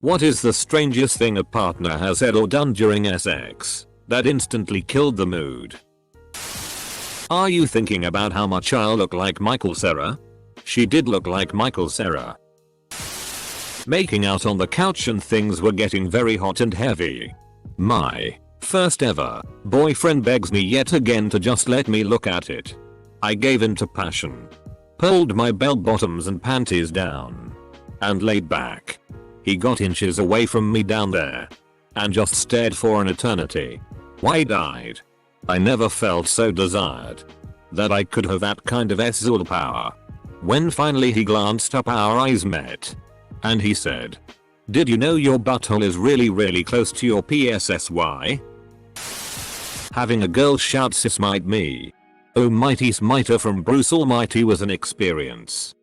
What is the strangest thing a partner has said or done during sex that instantly killed the mood? Are you thinking about how much I look like Michael Cera? She did look like Michael Cera. Making out on the couch and things were getting very hot and heavy. My first ever boyfriend begs me yet again to just let me look at it. I gave in to passion, pulled my bell bottoms and panties down, and laid back. He got inches away from me down there and just stared for an eternity. Wide-eyed. I never felt so desired that I could have that kind of sexual power. When finally he glanced up, our eyes met, and he said, "Did you know your butthole is really close to your PSSY?" Having a girl shout "Sis might me, oh mighty smiter" from Bruce Almighty was an experience.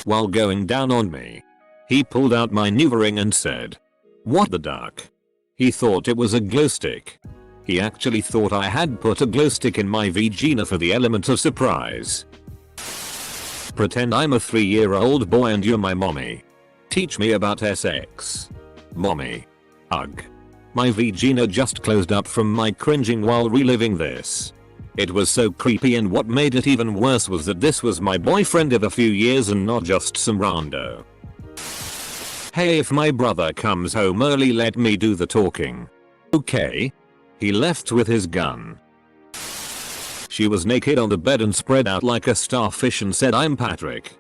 While going down on me, he pulled out my new ring and said, "What the duck?" He thought it was a glow stick. He actually thought I had put a glow stick in my vagina for the element of surprise. Pretend I'm a 3-year-old boy and you're my mommy. Teach me about sex. Mommy. Ugh. My vagina just closed up from my cringing while reliving this. It was so creepy, and what made it even worse was that this was my boyfriend of a few years and not just some rando. Hey, if my brother comes home early, let me do the talking. Okay? He left with his gun. She was naked on the bed and spread out like a starfish and said, "I'm Patrick."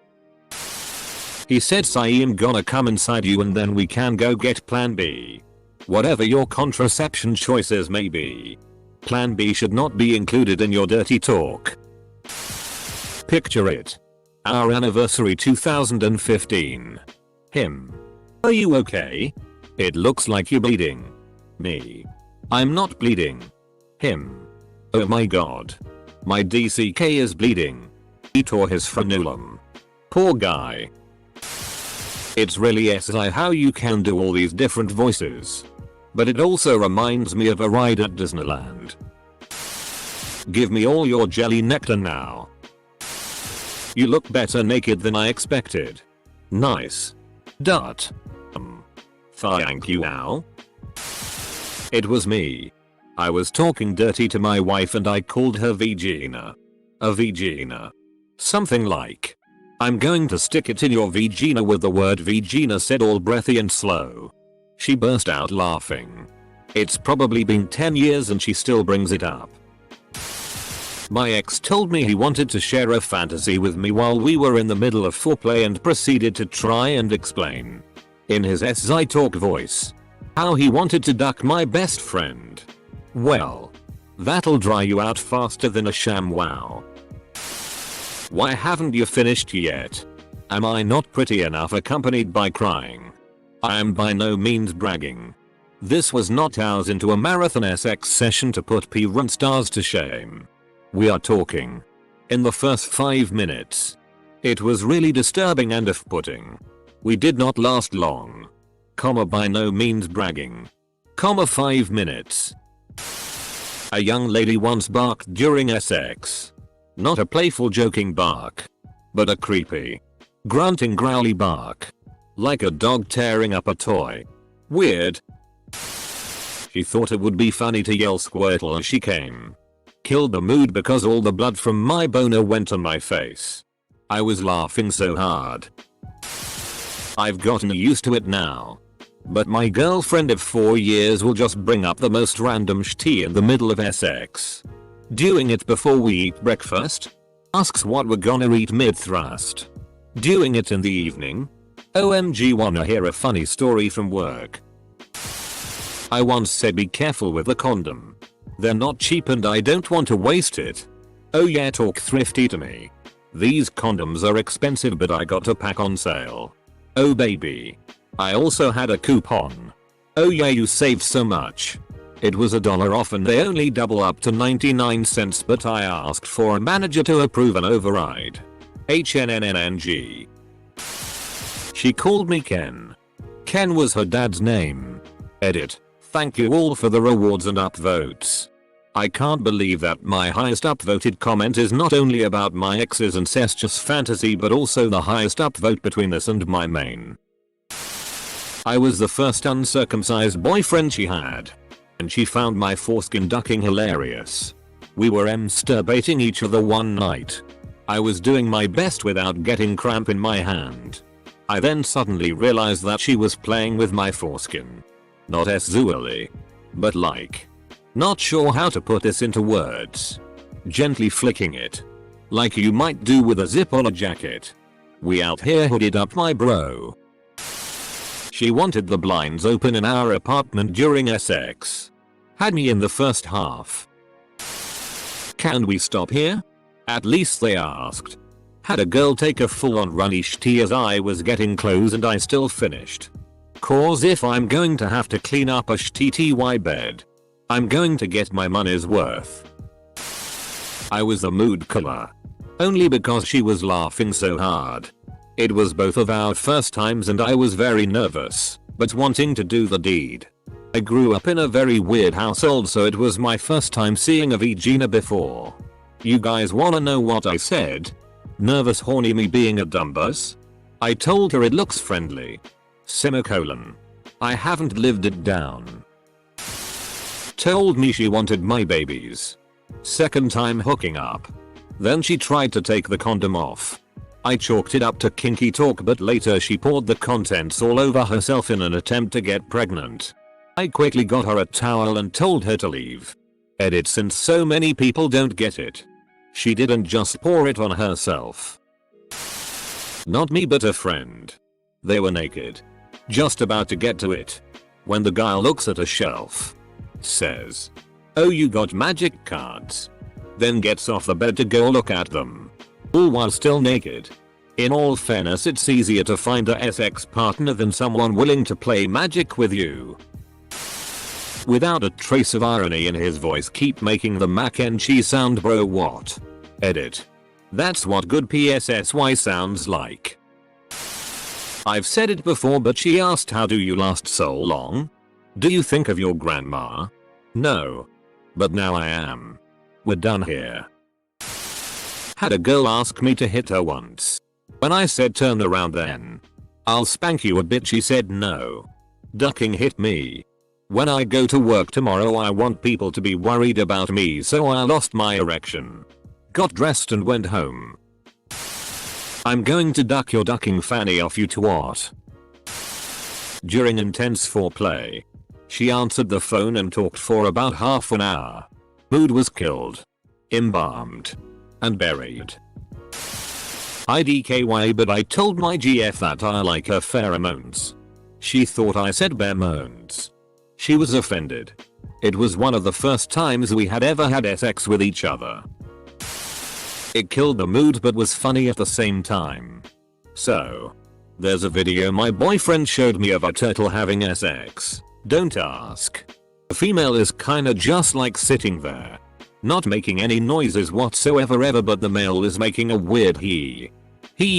He said, "I'm gonna come inside you and then we can go get plan B. Whatever your contraception choices may be. Plan B should not be included in your dirty talk." Picture it. Our anniversary 2015. Him. "Are you okay? It looks like you're bleeding." Me. "I'm not bleeding." Him. "Oh my god. My DCK is bleeding." He tore his frenulum. Poor guy. It's really SI how you can do all these different voices. But it also reminds me of a ride at Disneyland. Give me all your jelly nectar now. You look better naked than I expected. Nice. Dot. Thank you now. It was me. I was talking dirty to my wife and I called her vagina. A vagina. Something like, "I'm going to stick it in your vagina" with the word vagina said all breathy and slow. She burst out laughing. It's probably been 10 years and she still brings it up. My ex told me he wanted to share a fantasy with me while we were in the middle of foreplay and proceeded to try and explain, in his SI talk voice, how he wanted to duck my best friend. Well, that'll dry you out faster than a ShamWow. Why haven't you finished yet? Am I not pretty enough? Accompanied by crying. I am by no means bragging. This was not hours into a marathon sex session to put P-run stars to shame. We are talking in the first 5 minutes. It was really disturbing and off-putting. We did not last long. By no means bragging. 5 minutes. A young lady once barked during sex. Not a playful joking bark, but a creepy, grunting growly bark. Like a dog tearing up a toy. Weird. She thought it would be funny to yell Squirtle as she came. Killed the mood because all the blood from my boner went on my face. I was laughing so hard. I've gotten used to it now. But my girlfriend of 4 years will just bring up the most random shit in the middle of sex. Doing it before we eat breakfast. Asks what we're gonna eat mid-thrust. Doing it in the evening. OMG, wanna hear a funny story from work? I once said be careful with the condom. They're not cheap and I don't want to waste it. Oh yeah, talk thrifty to me. These condoms are expensive but I got a pack on sale. Oh baby. I also had a coupon. Oh yeah, you saved so much. It was $1 off and they only double up to 99 cents, but I asked for a manager to approve an override. HNNNG. She called me Ken. Ken was her dad's name. Edit. Thank you all for the rewards and upvotes. I can't believe that my highest upvoted comment is not only about my ex's incestuous fantasy but also the highest upvote between this and my main. I was the first uncircumcised boyfriend she had. And she found my foreskin ducking hilarious. We were masturbating each other one night. I was doing my best without getting cramp in my hand. I then suddenly realized that she was playing with my foreskin. Not sexually, but like. Not sure how to put this into words. Gently flicking it. Like you might do with a zip on a jacket. We out here hooded up, my bro. She wanted the blinds open in our apartment during sex. Had me in the first half. Can we stop here? At least they asked. Had a girl take a full-on runny shitty as I was getting close and I still finished. Cause if I'm going to have to clean up a shitty bed, I'm going to get my money's worth. I was the mood killer. Only because she was laughing so hard. It was both of our first times and I was very nervous, but wanting to do the deed. I grew up in a very weird household, so it was my first time seeing a vagina before. You guys wanna know what I said? Nervous horny me being a dumbass? I told her it looks friendly. Semicolon. I haven't lived it down. Told me she wanted my babies. Second time hooking up. Then she tried to take the condom off. I chalked it up to kinky talk, but later she poured the contents all over herself in an attempt to get pregnant. I quickly got her a towel and told her to leave. Edit, since so many people don't get it. She didn't just pour it on herself. Not me, but a friend. They were naked. Just about to get to it. When the guy looks at a shelf. Says, "Oh, you got magic cards." Then gets off the bed to go look at them. All while still naked. In all fairness, it's easier to find a sex partner than someone willing to play magic with you. Without a trace of irony in his voice, keep making the mac and cheese sound, bro. What? Edit. That's what good PSSY sounds like. I've said it before, but she asked, how do you last so long? Do you think of your grandma? No. But now I am. We're done here. Had a girl ask me to hit her once. When I said turn around then. I'll spank you a bit, she said no. Ducking hit me. When I go to work tomorrow, I want people to be worried about me, so I lost my erection. Got dressed and went home. I'm going to duck your ducking fanny off you twat. During intense foreplay. She answered the phone and talked for about half an hour. Mood was killed. Embalmed. And buried. IDKY, but I told my GF that I like her pheromones. She thought I said bare moans. She was offended. It was one of the first times we had ever had sex with each other. It killed the mood but was funny at the same time. So, there's a video my boyfriend showed me of a turtle having sex. Don't ask. The female is kinda just like sitting there. Not making any noises whatsoever ever, but the male is making a weird hee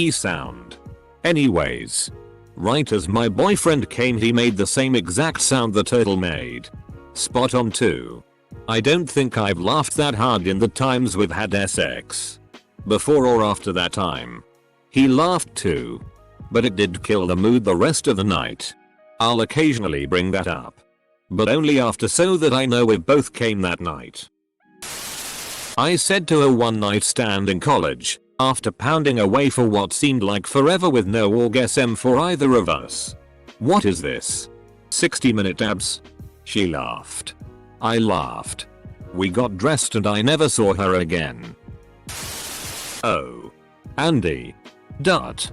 sound. Anyways. Right as my boyfriend came, he made the same exact sound the turtle made. Spot on too. I don't think I've laughed that hard in the times we've had sex. Before or after that time. He laughed too. But it did kill the mood the rest of the night. I'll occasionally bring that up. But only after, so that I know we both came that night. I said to a one night stand in college, after pounding away for what seemed like forever with no orgasm for either of us. What is this? 60-minute abs? She laughed. I laughed. We got dressed and I never saw her again. Oh. Andy. Dot.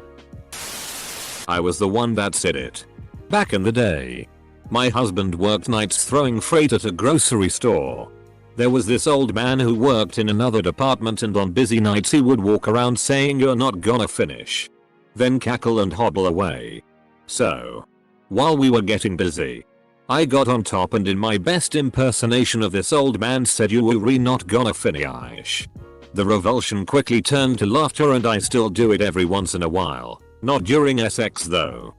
I was the one that said it. Back in the day. My husband worked nights throwing freight at a grocery store. There was this old man who worked in another department, and on busy nights he would walk around saying you're not gonna finish. Then cackle and hobble away. So, while we were getting busy, I got on top and in my best impersonation of this old man said, you were not gonna finish. The revulsion quickly turned to laughter, and I still do it every once in a while. Not during sex though.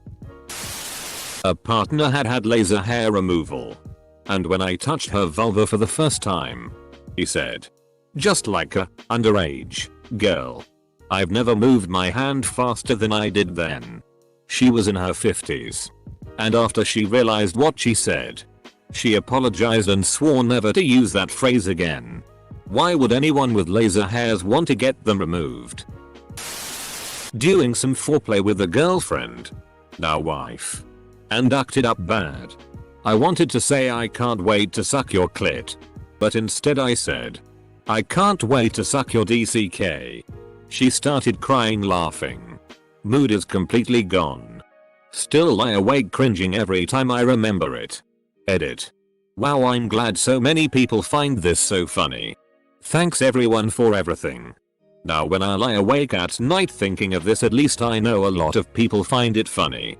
A partner had laser hair removal. And when I touched her vulva for the first time, he said, just like a underage girl. I've never moved my hand faster than I did then. She was in her 50s. And after she realized what she said, she apologized and swore never to use that phrase again. Why would anyone with laser hairs want to get them removed? Doing some foreplay with a girlfriend, now wife, and acted up bad. I wanted to say I can't wait to suck your clit, but instead I said, I can't wait to suck your DCK. She started crying laughing. Mood is completely gone. Still lie awake cringing every time I remember it. Edit. Wow, I'm glad so many people find this so funny. Thanks everyone for everything. Now when I lie awake at night thinking of this, at least I know a lot of people find it funny.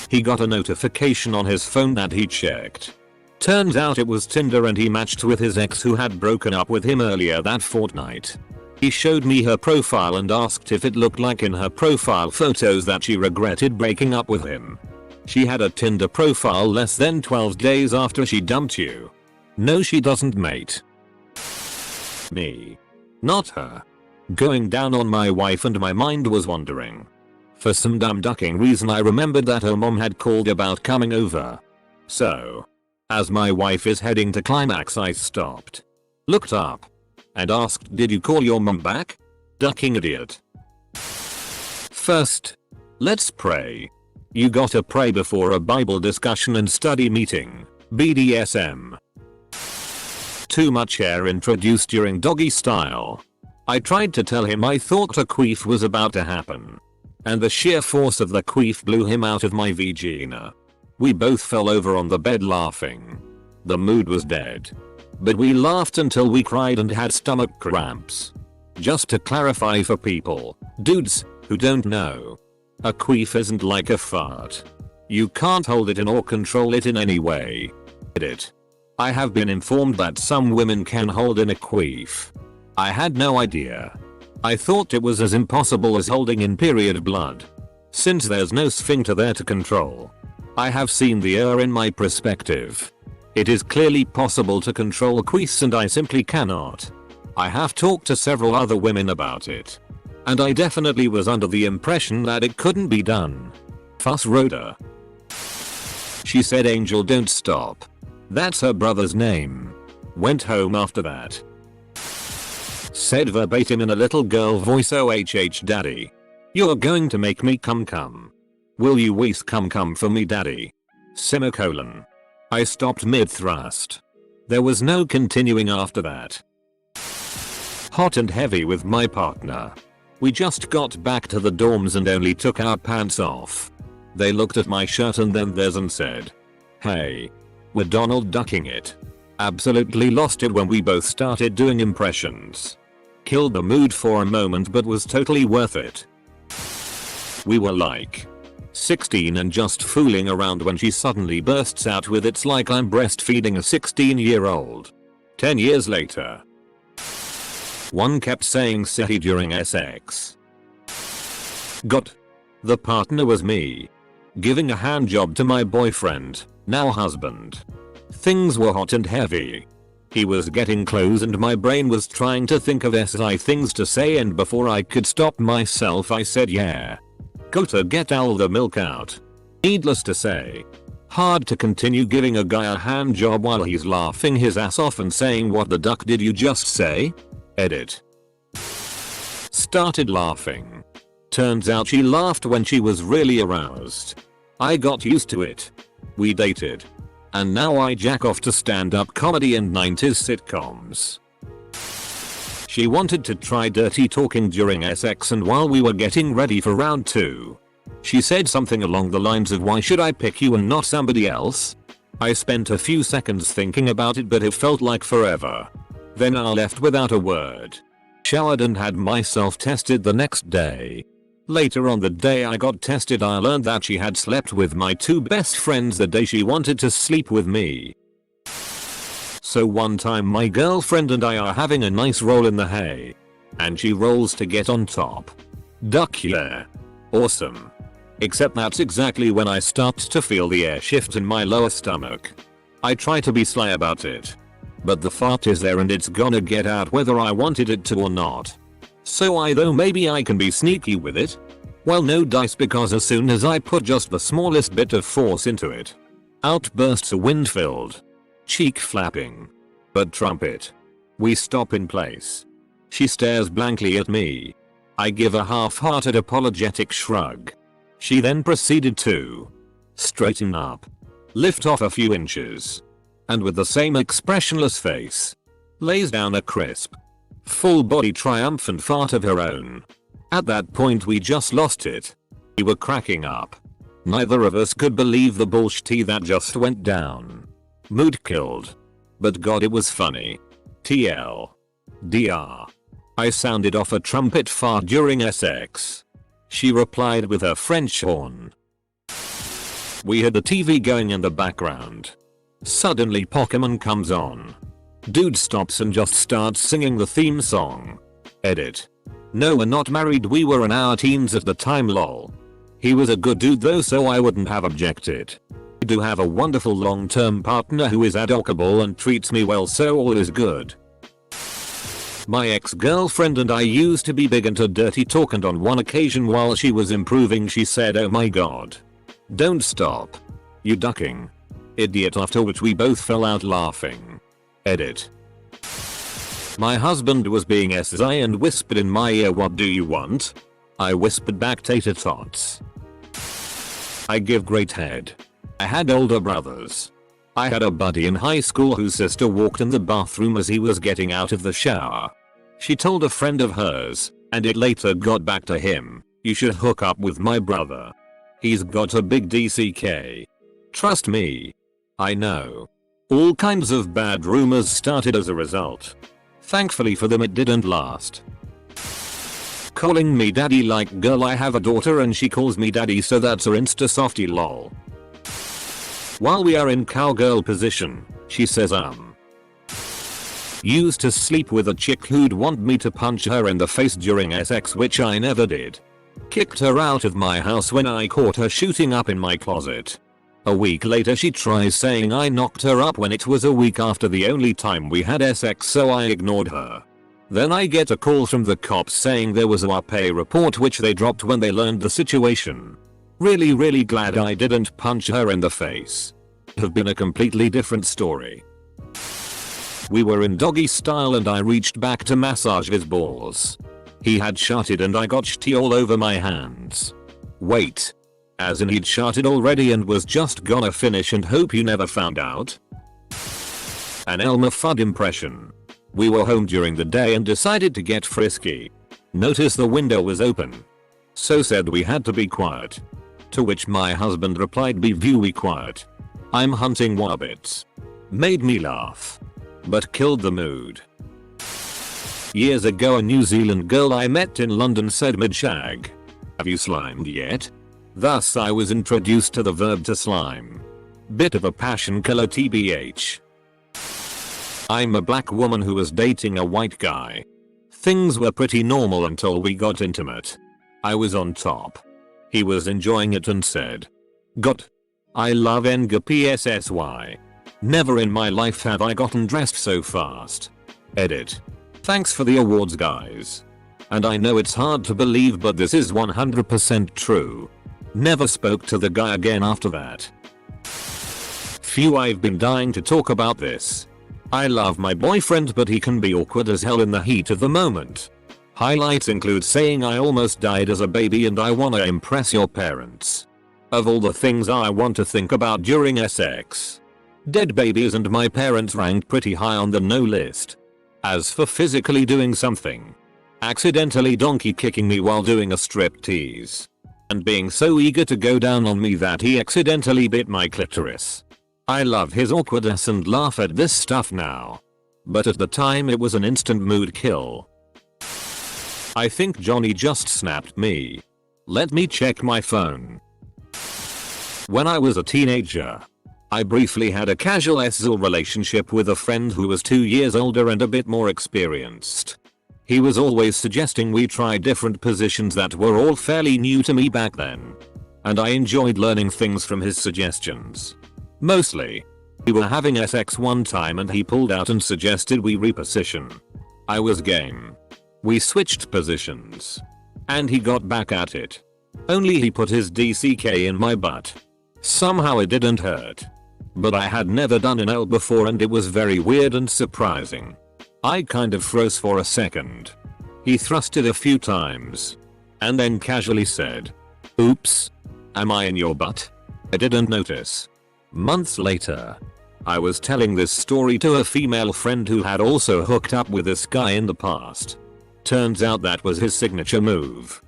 He got a notification on his phone that he checked. Turns out it was Tinder and he matched with his ex who had broken up with him earlier that fortnight. He showed me her profile and asked if it looked like in her profile photos that she regretted breaking up with him. She had a Tinder profile less than 12 days after she dumped you. No, she doesn't, mate. Me. Not her. Going down on my wife and my mind was wandering. For some dumb ducking reason I remembered that her mom had called about coming over. So, as my wife is heading to climax, I stopped, looked up, and asked, did you call your mom back? Ducking idiot. First, let's pray. You gotta pray before a Bible discussion and study meeting. BDSM. Too much hair introduced during doggy style. I tried to tell him I thought a queef was about to happen, and the sheer force of the queef blew him out of my vagina. We both fell over on the bed laughing. The mood was dead, but we laughed until we cried and had stomach cramps. Just to clarify for people, dudes, who don't know, a queef isn't like a fart. You can't hold it in or control it in any way. Edit. I have been informed that some women can hold in a queef. I had no idea. I thought it was as impossible as holding in period blood, since there's no sphincter there to control. I have seen the error in my perspective. It is clearly possible to control queefs and I simply cannot. I have talked to several other women about it, and I definitely was under the impression that it couldn't be done. Fuss Rhoda. She said Angel don't stop. That's her brother's name. Went home after that. Said verbatim in a little girl voice, OHH daddy. You're going to make me come. Will you waste come for me daddy? Semicolon. I stopped mid-thrust. There was no continuing after that. Hot and heavy with my partner. We just got back to the dorms and only took our pants off. They looked at my shirt and then theirs and said, hey. We're Donald ducking it. Absolutely lost it when we both started doing impressions. Killed the mood for a moment but was totally worth it. We were like 16 and just fooling around when she suddenly bursts out with it's like I'm breastfeeding a 16-year-old. 10 years later. One kept saying Sahi during sex. God. The partner was me. Giving a hand job to my boyfriend, now husband. Things were hot and heavy. He was getting close and my brain was trying to think of SI things to say, and before I could stop myself I said yeah. Gotta get all the milk out. Needless to say, hard to continue giving a guy a hand job while he's laughing his ass off and saying what the duck did you just say? Edit. Started laughing. Turns out she laughed when she was really aroused. I got used to it. We dated. And now I jack off to stand-up comedy and 90s sitcoms. She wanted to try dirty talking during sex, and while we were getting ready for round 2, she said something along the lines of why should I pick you and not somebody else? I spent a few seconds thinking about it but it felt like forever. Then I left without a word. Showered and had myself tested the next day. Later on the day I got tested I learned that she had slept with my 2 best friends the day she wanted to sleep with me. So one time my girlfriend and I are having a nice roll in the hay. And she rolls to get on top. Duck yeah. Awesome. Except that's exactly when I start to feel the air shift in my lower stomach. I try to be sly about it, but the fart is there and it's gonna get out whether I wanted it to or not. So I thought maybe I can be sneaky with it. Well, no dice, because as soon as I put just the smallest bit of force into it, out bursts a wind-filled, cheek-flapping bird trumpet. We stop in place. She stares blankly at me. I give a half-hearted apologetic shrug. She then proceeded to straighten up, lift off a few inches, and with the same expressionless face, lays down a crisp, full-body triumphant fart of her own. At that point we just lost it. We were cracking up. Neither of us could believe the bullshit that just went down. Mood killed. But god, it was funny. TL. DR. I sounded off a trumpet fart during sex. She replied with her French horn. We had the TV going in the background. Suddenly Pokemon comes on. Dude stops and just starts singing the theme song. Edit. No, we're not married, we were in our teens at the time, lol. He was a good dude though, so I wouldn't have objected. I do have a wonderful long-term partner who is adorable and treats me well, so all is good. My ex-girlfriend and I used to be big into dirty talk, and on one occasion while she was improving she said, "Oh my god. Don't stop. You ducking. Idiot," after which we both fell out laughing. Edit. My husband was being SI and whispered in my ear, "What do you want?" I whispered back, "Tater tots." I give great head. I had older brothers. I had a buddy in high school whose sister walked in the bathroom as he was getting out of the shower. She told a friend of hers, and it later got back to him, "You should hook up with my brother. He's got a big DCK." Trust me. I know. All kinds of bad rumors started as a result. Thankfully for them it didn't last. Calling me daddy, like, girl, I have a daughter and she calls me daddy, so that's her insta softy, lol. While we are in cowgirl position, she says used to sleep with a chick who'd want me to punch her in the face during sex, which I never did. Kicked her out of my house when I caught her shooting up in my closet. A week later she tries saying I knocked her up when it was a week after the only time we had sex, so I ignored her. Then I get a call from the cops saying there was a pay report, which they dropped when they learned the situation. Really glad I didn't punch her in the face. Have been a completely different story. We were in doggy style and I reached back to massage his balls. He had sharted and I got shitty all over my hands. Wait. As in he'd sharted already and was just gonna finish and hope you never found out? An Elmer Fudd impression. We were home during the day and decided to get frisky. Noticed the window was open. So said we had to be quiet. To which my husband replied, "Be very quiet. I'm hunting wabbits." Made me laugh. But killed the mood. Years ago a New Zealand girl I met in London said mid-shag, "Have you slimed yet?" Thus I was introduced to the verb to slime. Bit of a passion killer tbh. I'm a black woman who was dating a white guy. Things were pretty normal until we got intimate. I was on top. He was enjoying it and said, "God, I love Enga PSSY. Never in my life have I gotten dressed so fast." Edit. Thanks for the awards, guys. And I know it's hard to believe, but this is 100% true. Never spoke to the guy again after that. Phew, I've been dying to talk about this. I love my boyfriend, but he can be awkward as hell in the heat of the moment. Highlights include saying I almost died as a baby and I wanna impress your parents. Of all the things I want to think about during sex, dead babies and my parents ranked pretty high on the no list. As for physically doing something, accidentally donkey kicking me while doing a strip tease, and being so eager to go down on me that he accidentally bit my clitoris. I love his awkwardness and laugh at this stuff now. But at the time it was an instant mood kill. I think Johnny just snapped me. Let me check my phone. When I was a teenager, I briefly had a casual SZL relationship with a friend who was 2 years older and a bit more experienced. He was always suggesting we try different positions that were all fairly new to me back then. And I enjoyed learning things from his suggestions. Mostly. We were having sex one time and he pulled out and suggested we reposition. I was game. We switched positions. And he got back at it. Only he put his DCK in my butt. Somehow it didn't hurt. But I had never done an L before and it was very weird and surprising. I kind of froze for a second. He thrusted a few times. And then casually said, "Oops. Am I in your butt?" I didn't notice. Months later, I was telling this story to a female friend who had also hooked up with this guy in the past. Turns out that was his signature move.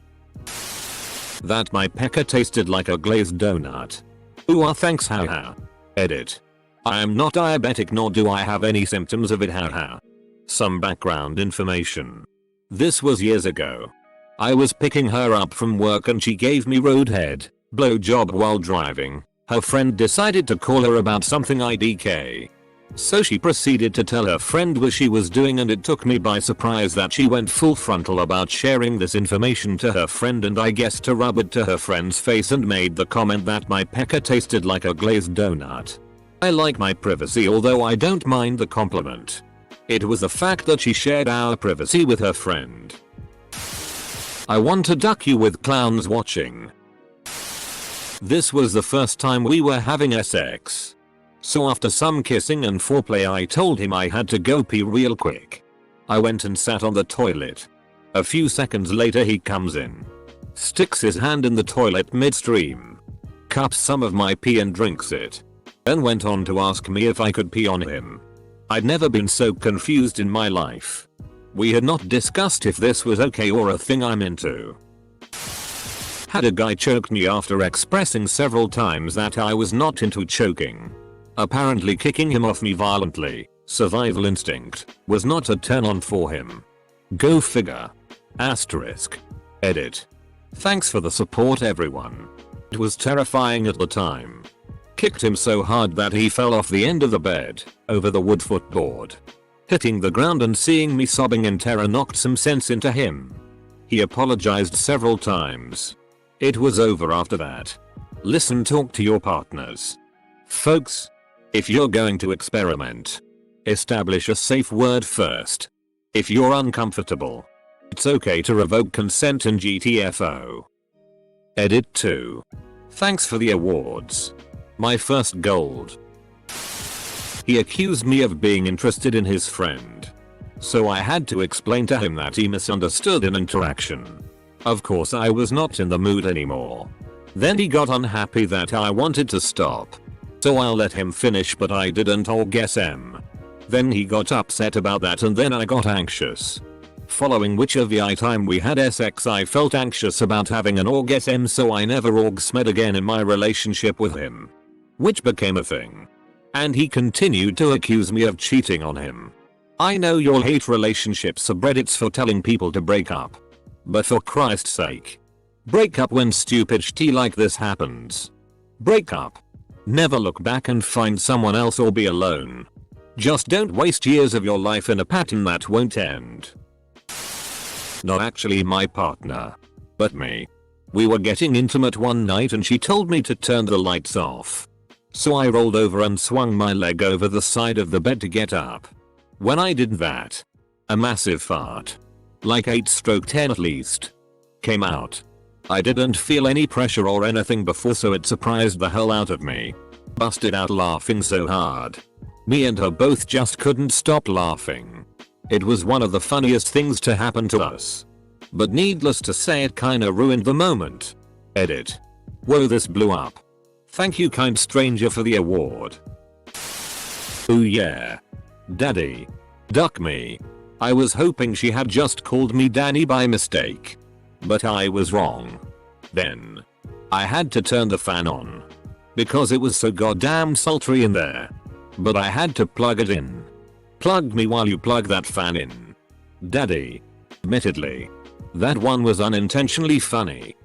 That my pecker tasted like a glazed donut. Ooh, thanks, haha. Edit. I am not diabetic nor do I have any symptoms of it, haha. Some background information. This was years ago. I was picking her up from work and she gave me roadhead, blowjob while driving. Her friend decided to call her about something IDK. So she proceeded to tell her friend what she was doing and it took me by surprise that she went full frontal about sharing this information to her friend and I guess to rub it to her friend's face and made the comment that my pecker tasted like a glazed donut. I like my privacy although I don't mind the compliment. It was the fact that she shared our privacy with her friend. I want to duck you with clowns watching. This was the first time we were having sex. So after some kissing and foreplay I told him I had to go pee real quick. I went and sat on the toilet. A few seconds later he comes in. Sticks his hand in the toilet midstream. Cups some of my pee and drinks it. Then went on to ask me if I could pee on him. I'd never been so confused in my life. We had not discussed if this was okay or a thing I'm into. Had a guy choke me after expressing several times that I was not into choking. Apparently kicking him off me violently, survival instinct, was not a turn on for him. Go figure. Asterisk. Edit. Thanks for the support everyone. It was terrifying at the time. Kicked him so hard that he fell off the end of the bed, over the wood footboard. Hitting the ground and seeing me sobbing in terror knocked some sense into him. He apologized several times. It was over after that. Listen, talk to your partners. Folks, if you're going to experiment, establish a safe word first. If you're uncomfortable, it's okay to revoke consent and GTFO. Edit 2. Thanks for the awards. My first gold. He accused me of being interested in his friend. So I had to explain to him that he misunderstood an interaction. Of course I was not in the mood anymore. Then he got unhappy that I wanted to stop. So I let him finish but I didn't orgasm. Then he got upset about that and then I got anxious. Following which every time we had sex I felt anxious about having an orgasm so I never orgasmed again in my relationship with him. Which became a thing. And he continued to accuse me of cheating on him. I know you'll hate relationship subreddits for telling people to break up. But for Christ's sake. Break up when stupid shit like this happens. Break up. Never look back and find someone else or be alone. Just don't waste years of your life in a pattern that won't end. Not actually my partner. But me. We were getting intimate one night and she told me to turn the lights off. So I rolled over and swung my leg over the side of the bed to get up. When I did that, a massive fart, like 8/10 at least, came out. I didn't feel any pressure or anything before so it surprised the hell out of me. Busted out laughing so hard. Me and her both just couldn't stop laughing. It was one of the funniest things to happen to us. But needless to say it kinda ruined the moment. Edit. Whoa, this blew up. Thank you kind stranger for the award. Ooh yeah. Daddy. Duck me. I was hoping she had just called me Danny by mistake. But I was wrong. Then I had to turn the fan on. Because it was so goddamn sultry in there. But I had to plug it in. Plug me while you plug that fan in. Daddy. Admittedly. That one was unintentionally funny.